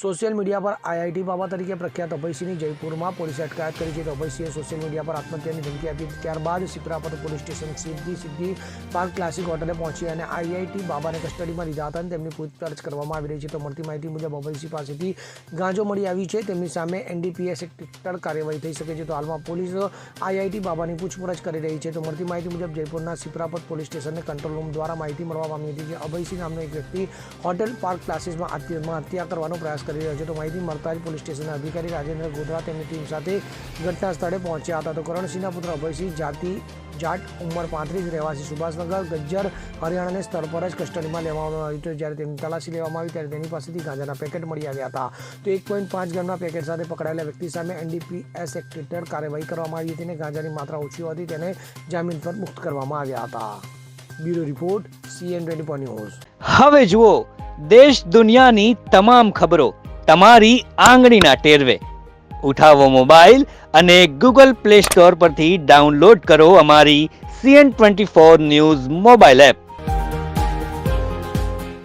Social media પર IIT બાબા તરીકે પ્રખ્યાત અભયસિંહની જયપુરમાં પોલીસે અટકાયત કરી છે. તો અભયસિંહે સોશિયલ મીડિયા પર આત્મહત્યાની ધમકી આપી. ત્યારબાદ શિપ્રાપત પોલીસ સ્ટેશન સીધી પાર્ક ક્લાસિક હોટલે પહોંચી અને આઈઆઈટી બાબાને કસ્ટડીમાં લીધા હતા અને તેમની પૂછપરછ કરવામાં આવી રહી છે. તો મળતી માહિતી મુજબ અભયસિંહ પાસેથી ગાંજો મળી આવી છે. તેમની સામે એનડીપીએસ એક્ટ હેઠળ કાર્યવાહી થઈ શકે છે. તો હાલમાં પોલીસ આઈઆઈટી બાબાની પૂછપરછ કરી રહી છે. તો મળતી માહિતી મુજબ જયપુરના શિપ્રાપત પોલીસ સ્ટેશનને કંટ્રોલ રૂમ દ્વારા માહિતી મળવા પામી હતી કે અભયસિંહ નામનો એક વ્યક્તિ હોટેલ પાર્ક ક્લાસીસમાં આત્મહત્યા કરવાનો પ્રયાસ કરી રહ્યો છે. તો માહિતી મળતા જ પોલીસ સ્ટેશનના અધિકારી રાજેન્દ્ર ગોધરા તેમની ટીમ સાથે ઘટના સ્થળે પહોંચ્યા હતા. તો કરણસિંહના પુત્ર અભયસિંહ જાટ ઉંમર 35 રહેવાસી સુભાષનગર ગજ્જર હરિયાણાને સ્થળ પર જ કસ્ટડીમાં લેવામાં આવ્યું હતું. જ્યારે તેમની તલાશી લેવામાં આવી ત્યારે તેની પાસેથી ગાંજાના પેકેટ મળી આવ્યા હતા. તો 1.5 ગ્રામના પેકેટ સાથે પકડાયેલા વ્યક્તિ સામે એનડીપીએસ એક્ટ હેઠળ કાર્યવાહી કરવામાં આવી હતી અને ગાંજાની માત્રા ઓછી હોવાથી તેને જામીન પર મુક્ત કરવામાં આવ્યા હતા. Bureau report CN24 news. હવે જુઓ દેશ દુનિયાની તમામ ખબરો તમારી આંગળીના ટેરવે. ઉઠાવો મોબાઈલ અને ગૂગલ પ્લે સ્ટોર પરથી ડાઉનલોડ કરો અમારી CN24 ન્યૂઝ મોબાઈલ એપ.